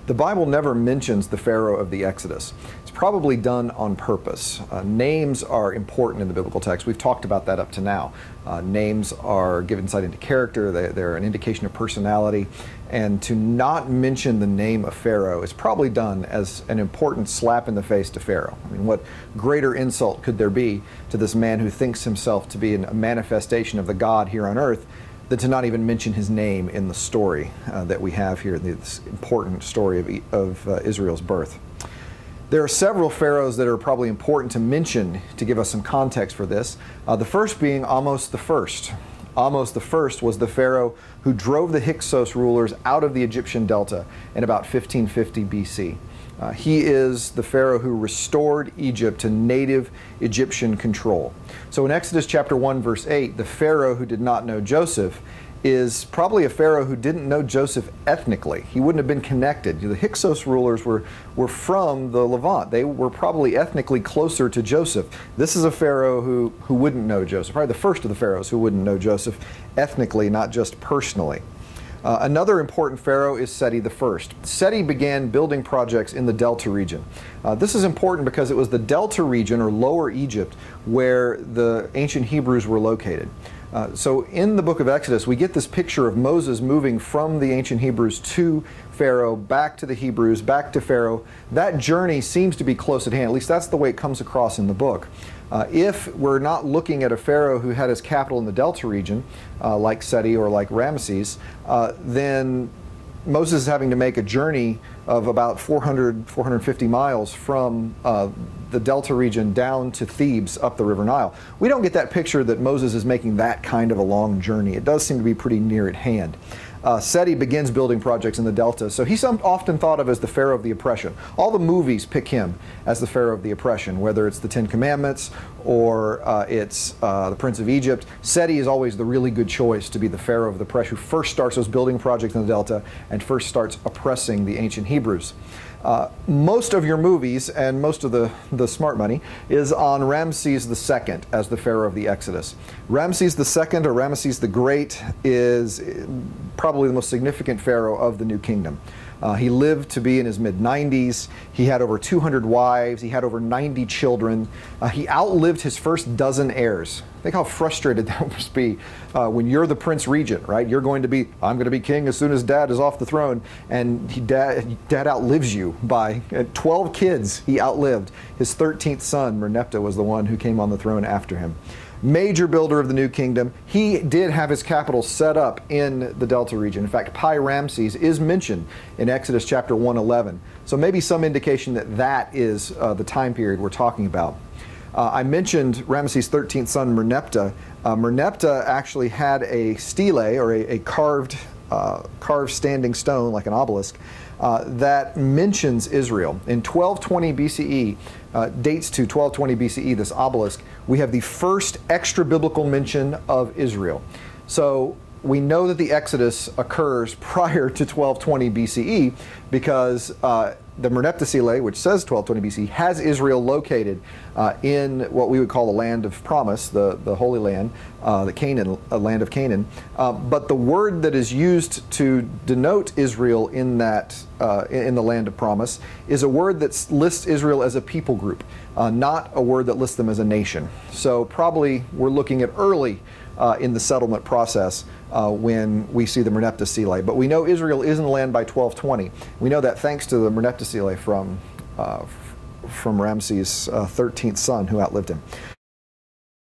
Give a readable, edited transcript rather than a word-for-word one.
The Bible never mentions the Pharaoh of the Exodus. It's probably done on purpose. Names are important in the biblical text. We've talked about that up to now. Names give insight into character. They're an indication of personality. And to not mention the name of Pharaoh is probably done as an important slap in the face to Pharaoh. I mean, what greater insult could there be to this man who thinks himself to be a manifestation of the God here on earth than to not even mention his name in the story that we have here, this important story of Israel's birth. There are several pharaohs that are probably important to mention to give us some context for this. The first being Ahmose the First. Ahmose the First was the pharaoh who drove the Hyksos rulers out of the Egyptian delta in about 1550 BC. He is the pharaoh who restored Egypt to native Egyptian control. So in Exodus chapter 1 verse 8, the pharaoh who did not know Joseph is probably a pharaoh who didn't know Joseph ethnically. He wouldn't have been connected. The Hyksos rulers were from the Levant. They were probably ethnically closer to Joseph. This is a pharaoh who wouldn't know Joseph, probably the first of the pharaohs who wouldn't know Joseph ethnically, not just personally. Another important pharaoh is Seti I. Seti began building projects in the Delta region. This is important because it was the Delta region, or Lower Egypt, where the ancient Hebrews were located. So in the book of Exodus, we get this picture of Moses moving from the ancient Hebrews to Pharaoh, back to the Hebrews, back to Pharaoh. That journey seems to be close at hand. At least that's the way it comes across in the book. If we're not looking at a pharaoh who had his capital in the Delta region, like Seti or like Ramesses, then Moses is having to make a journey of about 450 miles from the Delta region down to Thebes up the River Nile. We don't get that picture that Moses is making that kind of a long journey. It does seem to be pretty near at hand. Seti begins building projects in the Delta, so he's often thought of as the Pharaoh of the oppression. All the movies pick him as the Pharaoh of the oppression, whether it's the Ten Commandments or it's the Prince of Egypt. Seti is always the really good choice to be the Pharaoh of the oppression, who first starts those building projects in the Delta and first starts oppressing the ancient Hebrews. Most of your movies and most of the smart money is on Ramses II as the Pharaoh of the Exodus. Ramses II, or Ramesses the Great, is probably the most significant pharaoh of the New Kingdom. He lived to be in his mid-90s. He had over 200 wives. He had over 90 children. He outlived his first dozen heirs. Think how frustrated that must be when you're the Prince Regent, right? I'm going to be king as soon as Dad is off the throne, and Dad outlives you by 12 kids he outlived. His 13th son, Merneptah, was the one who came on the throne after him. Major builder of the New Kingdom. He did have his capital set up in the Delta region. In fact, Pi Ramses is mentioned in Exodus chapter 1:11. So maybe some indication that that is the time period we're talking about. I mentioned Ramesses' 13th son, Merneptah. Merneptah actually had a stele, or a carved standing stone, like an obelisk, that mentions Israel. In 1220 BCE, dates to 1220 BCE, this obelisk, we have the first extra-biblical mention of Israel. So we know that the Exodus occurs prior to 1220 BCE because the Merneptah Stele, which says 1220 BC, has Israel located in what we would call the land of promise, the Holy Land, the Canaan, land of Canaan. But the word that is used to denote Israel in that in the land of promise is a word that lists Israel as a people group, not a word that lists them as a nation. So probably we're looking at early in the settlement process when we see the Merneptah Stele. But we know Israel is in the land by 1220. We know that thanks to the Merneptah Stele from Ramses' 13th son who outlived him.